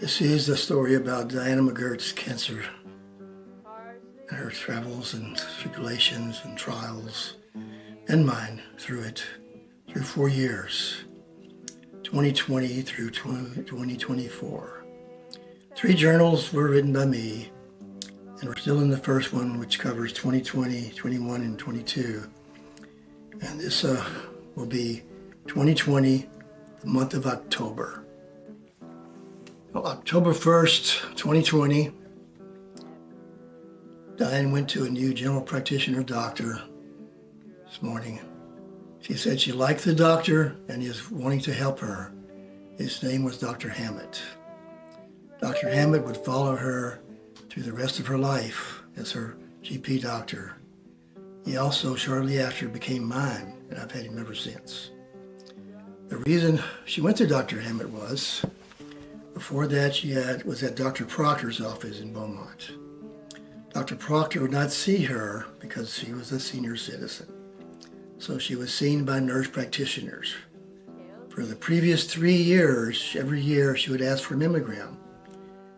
This is the story about Diana McGuirt's cancer and her travels and tribulations and trials, and mine through it, through 4 years, 2020 through 2024. 3 journals were written by me, and we're still in the first one, which covers 2020, 21, and 22. And this will be 2020, the month of October. Well, October 1st, 2020, Diane went to a new general practitioner doctor this morning. She said she liked the doctor and he was wanting to help her. His name was Dr. Hammett. Dr. Hammett would follow her through the rest of her life as her GP doctor. He also, shortly after, became mine, and I've had him ever since. The reason she went to Dr. Hammett was, before that she was at Dr. Proctor's office in Beaumont. Dr. Proctor would not see her because she was a senior citizen. So she was seen by nurse practitioners. For the previous 3 years, every year she would ask for a mammogram.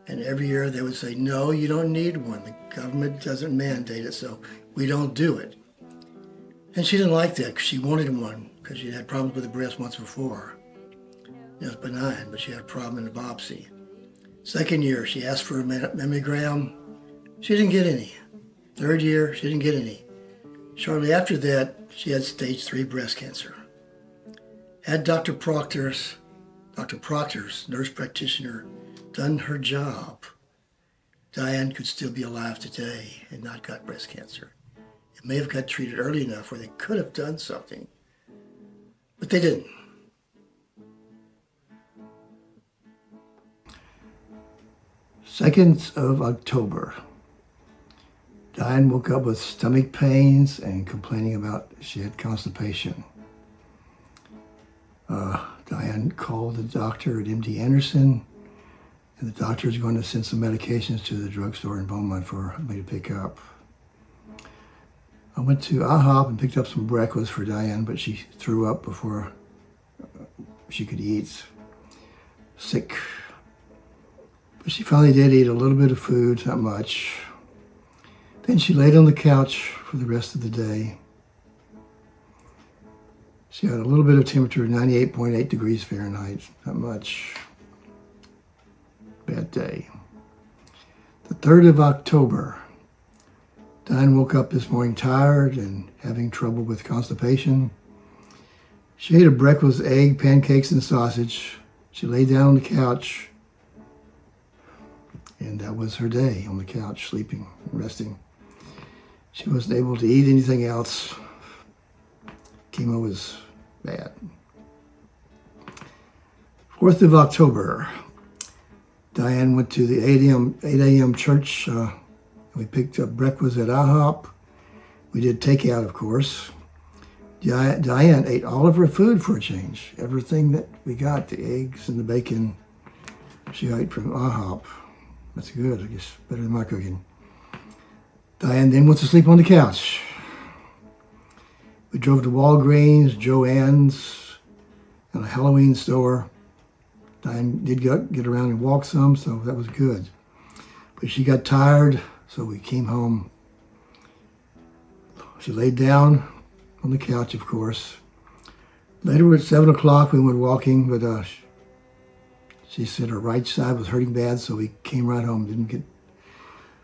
And every year they would say, no, you don't need one. The government doesn't mandate it, so we don't do it. And she didn't like that because she wanted one because she had problems with the breast once before. It was benign, but she had a problem in the biopsy. Second year, she asked for a mammogram. She didn't get any. Third year, she didn't get any. Shortly after that, she had stage 3 breast cancer. Had Dr. Proctor's nurse practitioner done her job, Diane could still be alive today and not got breast cancer. It may have got treated early enough where they could have done something, but they didn't. Second of October. Diane woke up with stomach pains and complaining about she had constipation. Diane called the doctor at MD Anderson, and the doctor is going to send some medications to the drugstore in Beaumont for me to pick up. I went to IHOP and picked up some breakfast for Diane, but she threw up before she could eat. Sick. But she finally did eat a little bit of food, not much. Then she laid on the couch for the rest of the day. She had a little bit of temperature, 98.8 degrees Fahrenheit, not much. Bad day. The 3rd of October. Diane woke up this morning tired and having trouble with constipation. She ate a breakfast, egg, pancakes, and sausage. She lay down on the couch, and that was her day, on the couch, sleeping, resting. She wasn't able to eat anything else. Chemo was bad. 4th of October. Diane went to the 8 a.m. church. We picked up breakfast at IHOP. We did takeout, of course. Diane ate all of her food for a change. Everything that we got, the eggs and the bacon, she ate from IHOP. That's good, I guess, better than my cooking. Diane then went to sleep on the couch. We drove to Walgreens, Joann's, and a Halloween store. Diane did get around and walk some, so that was good. But she got tired, so we came home. She laid down on the couch, of course. Later at 7 o'clock, we went walking, but she said her right side was hurting bad, so we came right home. Didn't get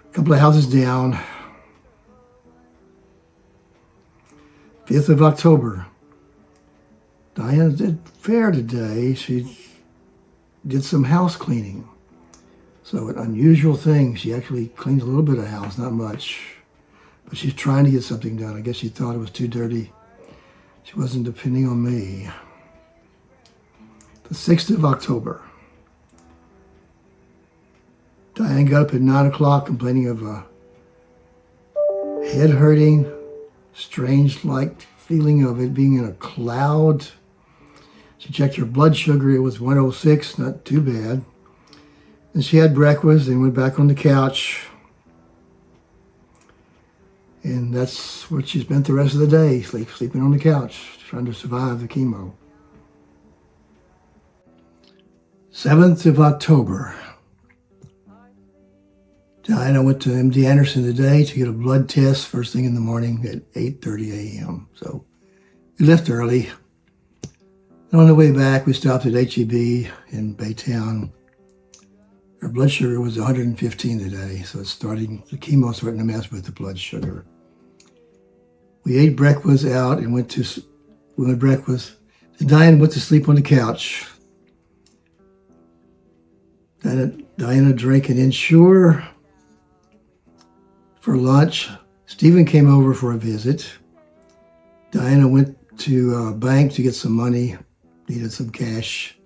a couple of houses down. 5th of October. Diane did fair today. She did some house cleaning. So an unusual thing. She actually cleaned a little bit of house, not much. But she's trying to get something done. I guess she thought it was too dirty. She wasn't depending on me. The 6th of October. Diane got up at 9 o'clock complaining of head hurting, strange-like feeling of it being in a cloud. She checked her blood sugar. It was 106, not too bad. And she had breakfast and went back on the couch. And that's what she spent the rest of the day, sleeping on the couch, trying to survive the chemo. 7th of October. Diana went to MD Anderson today to get a blood test first thing in the morning at 8:30 a.m. So we left early. And on the way back, we stopped at HEB in Baytown. Her blood sugar was 115 today, so the chemo's starting to mess with the blood sugar. We ate breakfast out and went breakfast. And Diana went to sleep on the couch. Diana drank an Ensure for lunch. Stephen came over for a visit. Diana went to a bank to get some money, needed some cash.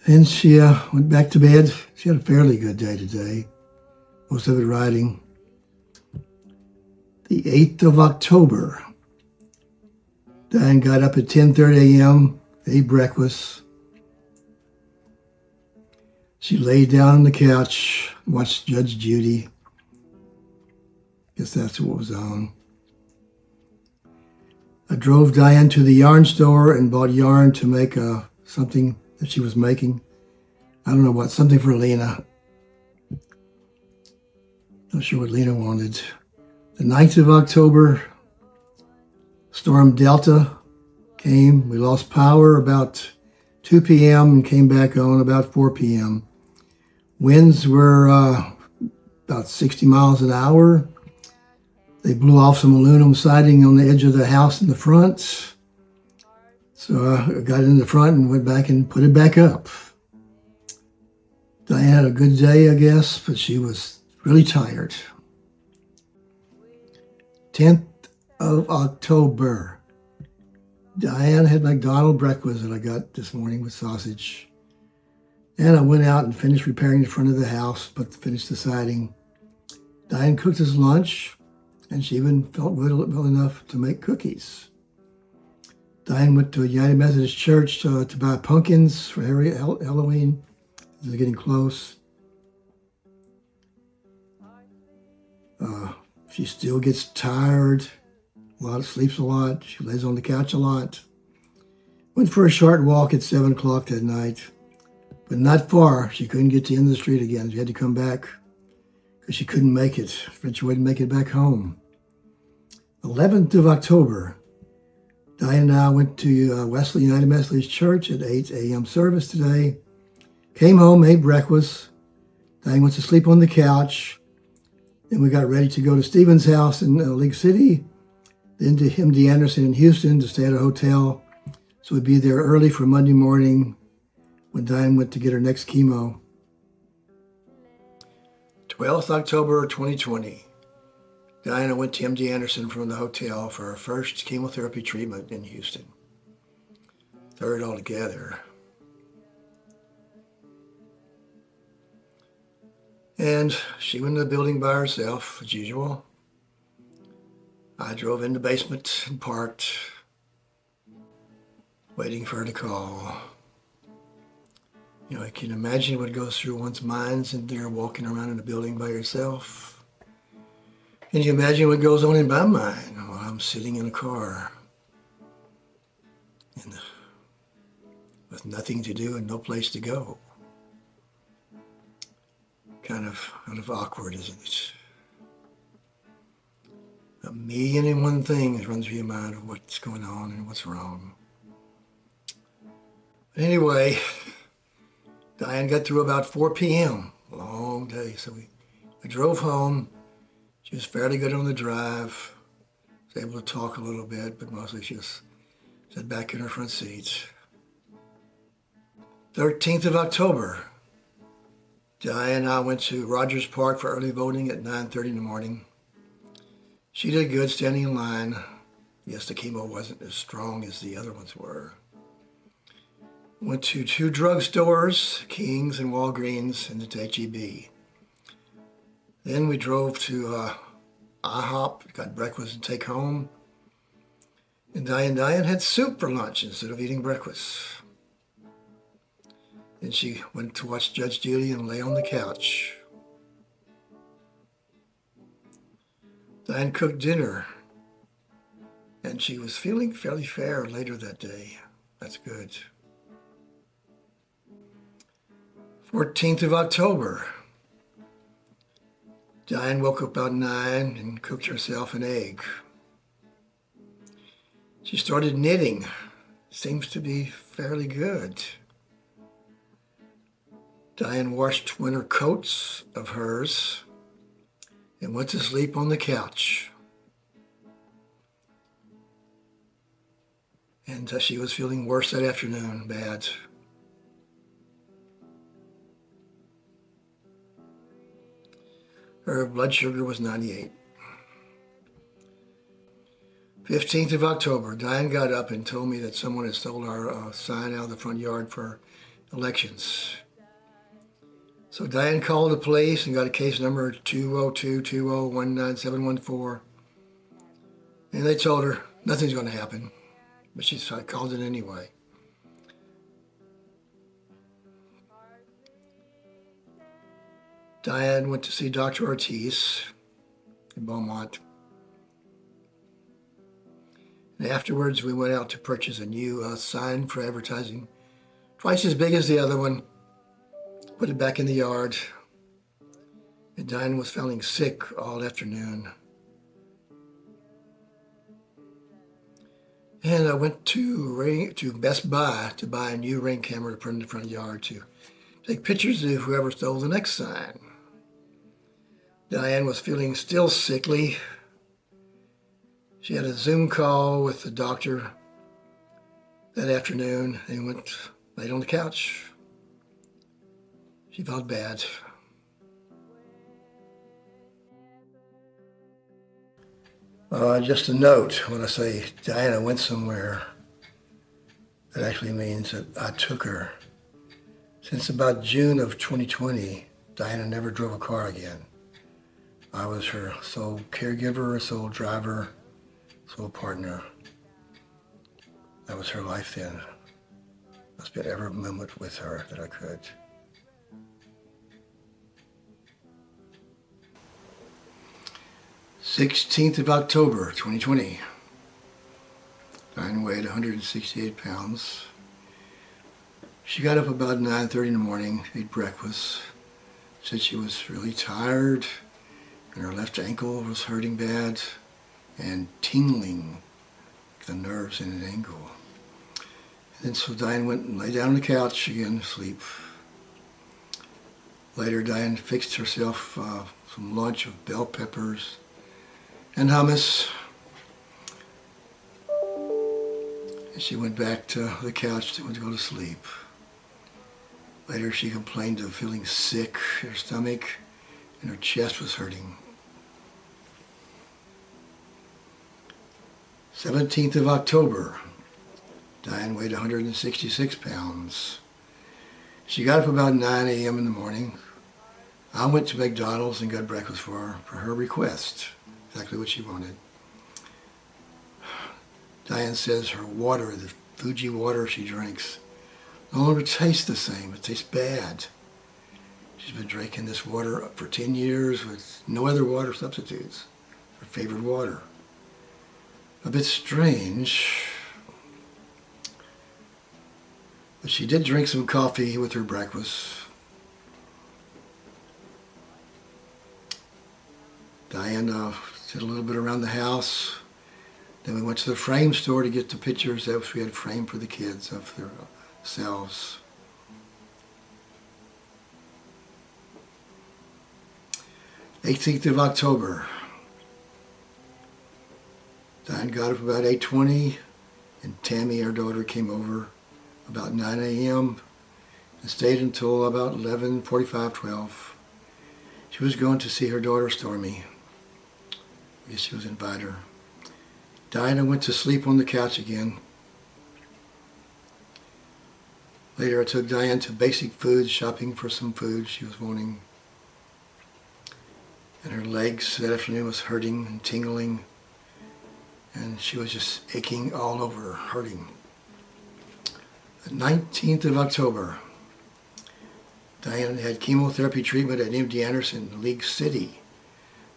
Then she went back to bed. She had a fairly good day today, most of it riding. The 8th of October, Diane got up at 10:30 a.m., ate breakfast. She laid down on the couch, watched Judge Judy. Guess that's what was on. I drove Diane to the yarn store and bought yarn to make something that she was making. I don't know what, something for Lena. Not sure what Lena wanted. The 9th of October, Storm Delta came. We lost power about 2 p.m. and came back on about 4 p.m. Winds were about 60 miles an hour. They blew off some aluminum siding on the edge of the house in the front. So I got in the front and went back and put it back up. Diane had a good day, I guess, but she was really tired. 10th of October. Diane had McDonald's breakfast that I got this morning with sausage. And I went out and finished repairing the front of the house, but finished the siding. Diane cooked us lunch, and she even felt well enough to make cookies. Diane went to a United Methodist Church to buy pumpkins for Halloween. This is getting close. She still gets tired, sleeps a lot. She lays on the couch a lot. Went for a short walk at 7 o'clock that night, but not far. She couldn't get to the end of the street again. She had to come back because she couldn't make it. She wouldn't make it back home. 11th of October, Diane and I went to Wesley United Methodist Church at 8 a.m. service today. Came home, ate breakfast. Diane went to sleep on the couch. Then we got ready to go to Stephen's house in League City, then to MD Anderson in Houston to stay at a hotel. So we'd be there early for Monday morning when Diane went to get her next chemo. 12th October 2020. Diana went to MD Anderson from the hotel for her first chemotherapy treatment in Houston. Third altogether. And she went in the building by herself, as usual. I drove in the basement and parked, waiting for her to call. You know, I can imagine what goes through one's minds in there walking around in the building by yourself. Can you imagine what goes on in my mind while I'm sitting in a car and with nothing to do and no place to go? Kind of awkward, isn't it? A million and one things run through your mind of what's going on and what's wrong. But anyway, Diane got through about 4 p.m. Long day, so we drove home. She was fairly good on the drive. Was able to talk a little bit, but mostly she just sat back in her front seat. 13th of October. Diane and I went to Rogers Park for early voting at 9:30 in the morning. She did good standing in line. Yes, the chemo wasn't as strong as the other ones were. Went to 2 drugstores, King's and Walgreens, and to HEB. Then we drove to IHOP, got breakfast and take home. And Diane had soup for lunch instead of eating breakfast. Then she went to watch Judge Judy and lay on the couch. Diane cooked dinner, and she was feeling fairly fair later that day. That's good. 14th of October. Diane woke up about 9 and cooked herself an egg. She started knitting. Seems to be fairly good. Diane washed winter coats of hers and went to sleep on the couch. And she was feeling worse that afternoon, bad. Her blood sugar was 98. 15th of October, Diane got up and told me that someone had stolen our sign out of the front yard for elections. So Diane called the police and got a case number 202-20-19714. And they told her nothing's going to happen, but she called it anyway. Diane went to see Dr. Ortiz in Beaumont. And afterwards, we went out to purchase a new sign for advertising, twice as big as the other one. Put it back in the yard. And Diane was feeling sick all afternoon. And I went to Best Buy to buy a new Ring camera to put in the front yard to take pictures of whoever stole the next sign. Diane was feeling still sickly. She had a Zoom call with the doctor that afternoon and went laid on the couch. She felt bad. Just a note, when I say Diana went somewhere, that actually means that I took her. Since about June of 2020, Diana never drove a car again. I was her sole caregiver, sole driver, sole partner. That was her life then. I spent every moment with her that I could. "16th of October, 2020. Diane weighed 168 pounds. She got up about 9:30 in the morning, ate breakfast, said she was really tired, and her left ankle was hurting bad and tingling, the nerves in an ankle. And then so Diane went and lay down on the couch again to sleep. Later, Diane fixed herself some lunch of bell peppers and hummus. And she went back to the couch to go to sleep. Later, she complained of feeling sick, her stomach and her chest was hurting. 17th of October, Diane weighed 166 pounds. She got up about 9 a.m. in the morning. I went to McDonald's and got breakfast for her request, exactly what she wanted. Diane says her water, the Fuji water she drinks, no longer tastes the same. It tastes bad. She's been drinking this water for 10 years with no other water substitutes. Her favorite water. A bit strange, but she did drink some coffee with her breakfast. Diane did a little bit around the house. Then we went to the frame store to get the pictures that we had framed for the kids of themselves. "18th of October. Diane got up about 8:20, and Tammy, our daughter, came over about 9 a.m. and stayed until about 11:45, 12. She was going to see her daughter, Stormy. I guess she was invited her. Diana went to sleep on the couch again. Later, I took Diane to Basic Foods, shopping for some food she was wanting. And her legs that afternoon was hurting and tingling. And she was just aching all over, hurting. The 19th of October, Diane had chemotherapy treatment at MD Anderson in League City.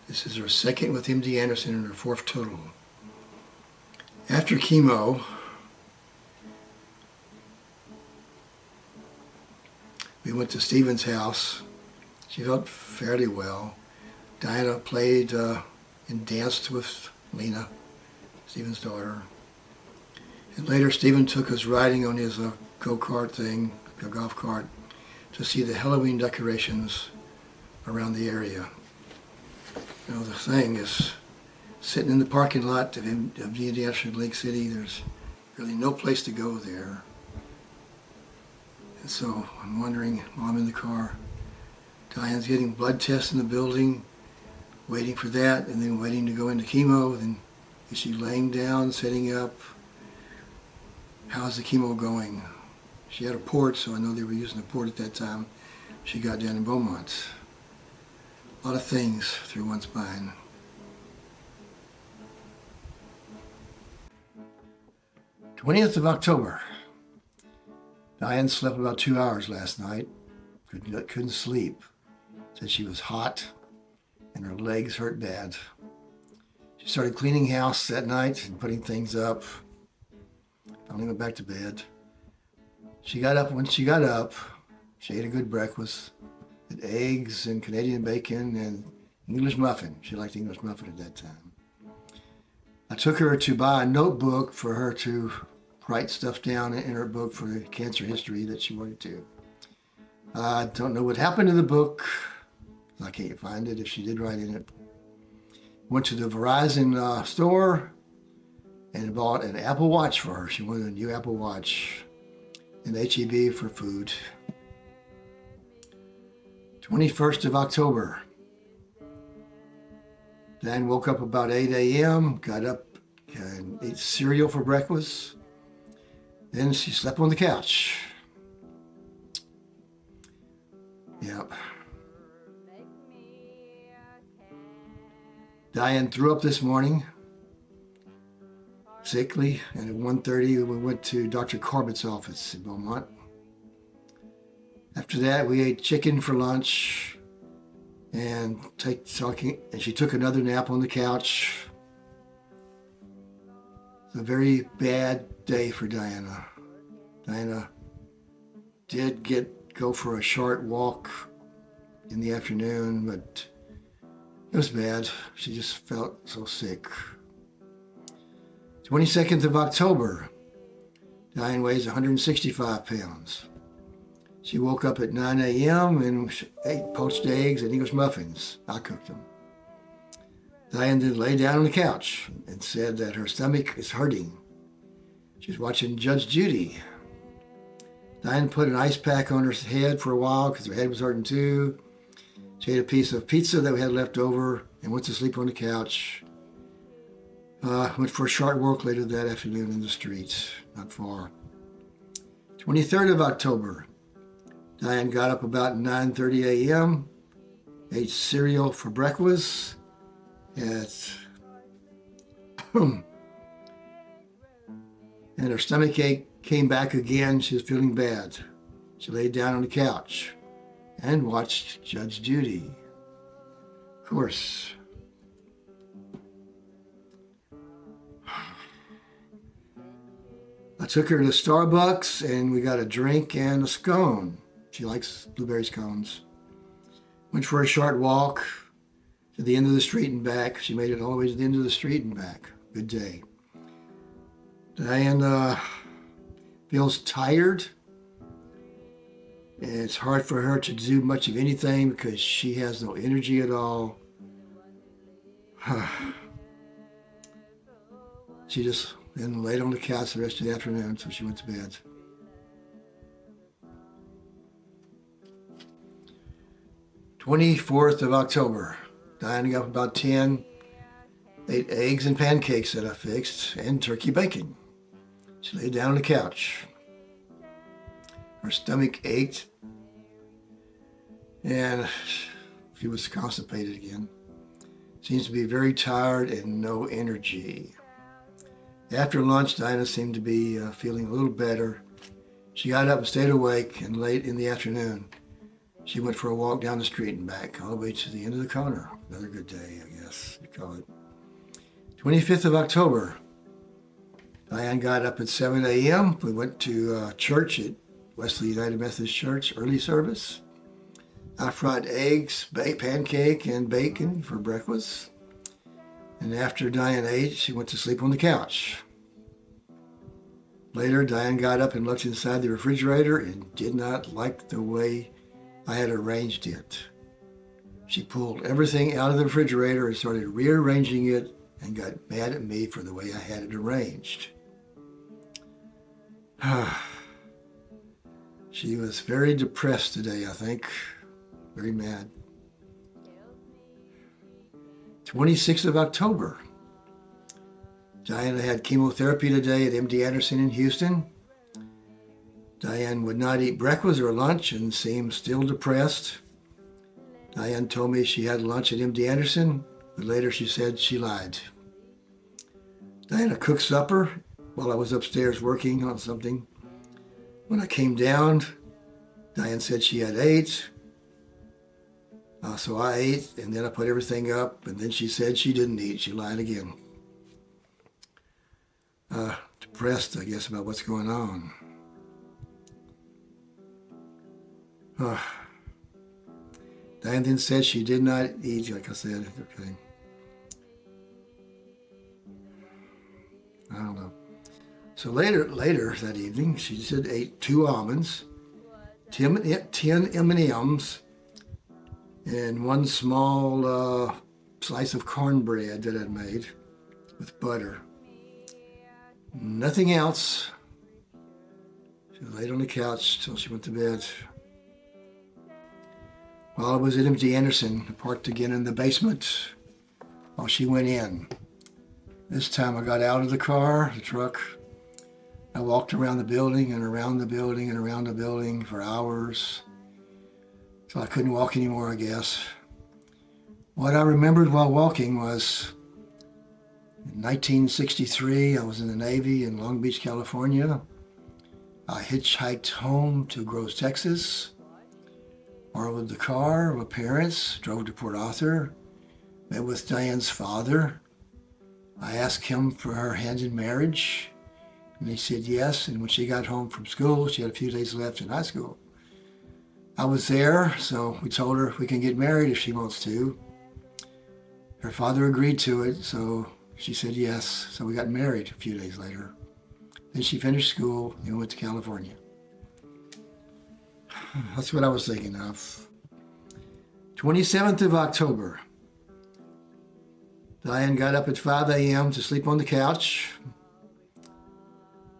This is her second with MD Anderson and her fourth total. After chemo, we went to Stephen's house. She felt fairly well. Diana played and danced with Lena, Stephen's daughter. And later Stephen took us riding on his go-kart thing, a golf cart, to see the Halloween decorations around the area. You know, the thing is, sitting in the parking lot of the International Lake City, there's really no place to go there. And so I'm wondering, while I'm in the car, Diane's getting blood tests in the building, waiting for that, and then waiting to go into chemo. Then is she laying down, setting up? How's the chemo going? She had a port, so I know they were using a port at that time. She got down in Beaumont. A lot of things through one's mind. 20th of October. Diane slept about 2 hours last night. Couldn't sleep. Said she was hot and her legs hurt bad. She started cleaning house that night and putting things up. Finally went back to bed. When she got up, she ate a good breakfast. Had eggs and Canadian bacon and English muffin. She liked English muffin at that time. I took her to buy a notebook for her to write stuff down in her book for the cancer history that she wanted to. I don't know what happened to the book. I can't find it if she did write in it. Went to the Verizon store and bought an Apple Watch for her. She wanted a new Apple Watch and HEB for food. 21st of October. Diane woke up about 8 a.m., got up and ate cereal for breakfast. Then she slept on the couch. Yep. Diane threw up this morning, sickly, and at 1:30 we went to Dr. Corbett's office in Beaumont. After that, we ate chicken for lunch and she took another nap on the couch. It's a very bad day for Diana. Diana did go for a short walk in the afternoon, but it was bad. She just felt so sick. 22nd of October. Diane weighs 165 pounds. She woke up at 9 a.m. and ate poached eggs and English muffins. I cooked them. Diane then lay down on the couch and said that her stomach is hurting. She was watching Judge Judy. Diane put an ice pack on her head for a while because her head was hurting too. She ate a piece of pizza that we had left over and went to sleep on the couch. Went for a short walk later that afternoon in the streets, not far. 23rd of October. Diane got up about 9:30 a.m., ate cereal for breakfast, and her stomach ache came back again. She was feeling bad. She laid down on the couch and watched Judge Judy. Of course. I took her to Starbucks and we got a drink and a scone. She likes blueberry scones. Went for a short walk to the end of the street and back. She made it all the way to the end of the street and back. Good day. Diane feels tired. And it's hard for her to do much of anything because she has no energy at all. She just then laid on the couch the rest of the afternoon, so she went to bed. "24th of October. Diane got up about 10, ate eggs and pancakes that I fixed, and turkey bacon. She laid down on the couch. Her stomach ached, and she was constipated again. Seems to be very tired and no energy. After lunch, Diana seemed to be feeling a little better. She got up and stayed awake, and late in the afternoon, she went for a walk down the street and back, all the way to the end of the corner. Another good day, I guess you call it. 25th of October. Diane got up at 7 a.m. We went to church at Wesley United Methodist Church, early service. I fried eggs, pancake, and bacon for breakfast. And after Diane ate, she went to sleep on the couch. Later, Diane got up and looked inside the refrigerator and did not like the way I had arranged it. She pulled everything out of the refrigerator and started rearranging it and got mad at me for the way I had it arranged. She was very depressed today, I think. Very mad. 26th of October. Diana had chemotherapy today at MD Anderson in Houston. Diane would not eat breakfast or lunch and seemed still depressed. Diane told me she had lunch at MD Anderson, but later she said she lied. Diana cooked supper while I was upstairs working on something. When I came down, Diane said she had ate. So I ate, and then I put everything up, and then she said she didn't eat. She lied again. Depressed, I guess, about what's going on. Diane then said she did not eat, like I said. Okay. I don't know. So later that evening, she said ate 2 almonds, 10 M&Ms, and 1 small slice of cornbread that I'd made with butter. Nothing else. She laid on the couch till she went to bed. While I was at MD Anderson, I parked again in the basement while she went in. This time I got out of the truck. I walked around the building and around the building and around the building for hours. So I couldn't walk anymore, I guess. What I remembered while walking was in 1963, I was in the Navy in Long Beach, California. I hitchhiked home to Groves, Texas, borrowed the car of my parents, drove to Port Arthur, met with Diane's father. I asked him for her hand in marriage, and he said yes. And when she got home from school, she had a few days left in high school. I was there, so we told her we can get married if she wants to. Her father agreed to it, so she said yes. So we got married a few days later. Then she finished school and went to California. That's what I was thinking of. 27th of October. Diane got up at 5 a.m. to sleep on the couch.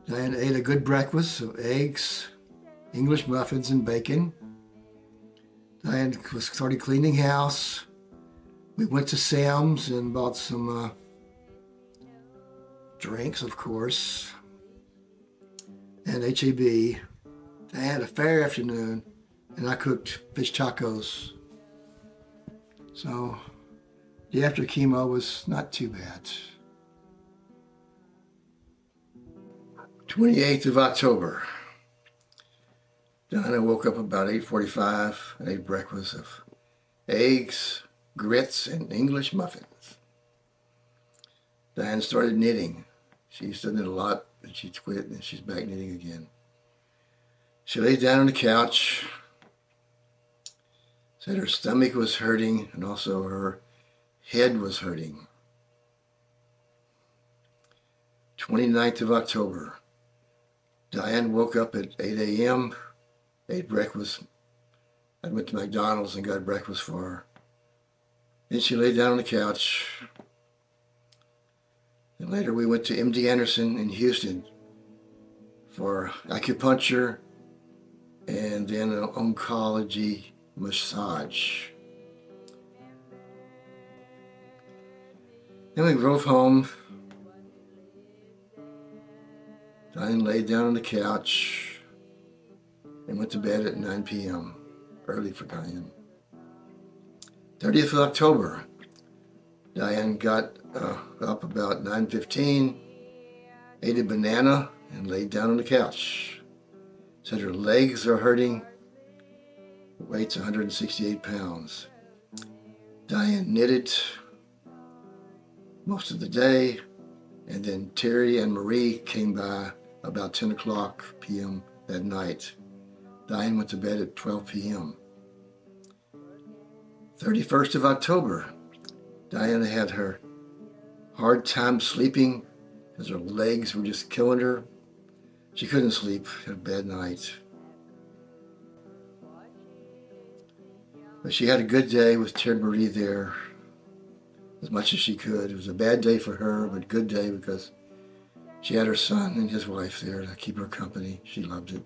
Diane ate a good breakfast of eggs, English muffins, and bacon. Diane started cleaning house. We went to Sam's and bought some drinks, of course, and HEB. I had a fair afternoon, and I cooked fish tacos. So the after chemo was not too bad. 28th of October. Donna woke up about 8:45 and ate breakfast of eggs, grits, and English muffins. Diane started knitting. She used to knit a lot, but she quit and she's back knitting again. She laid down on the couch, said her stomach was hurting and also her head was hurting. 29th of October. Diane woke up at 8 a.m., ate breakfast. I went to McDonald's and got breakfast for her. Then she laid down on the couch. And later we went to MD Anderson in Houston for acupuncture and then an oncology massage. Then we drove home. Diane laid down on the couch and went to bed at 9 p.m., early for Diane. 30th of October, Diane got up about 9:15, ate a banana, and laid down on the couch. Said her legs are hurting. Weight's 168 pounds. Diane knitted most of the day, and then Terry and Marie came by about 10 o'clock p.m. that night. Diane went to bed at 12 p.m. 31st of October, Diana had her hard time sleeping because her legs were just killing her. She couldn't sleep, had a bad night. But she had a good day with Ted Marie there, as much as she could. It was a bad day for her, but a good day because she had her son and his wife there to keep her company. She loved it.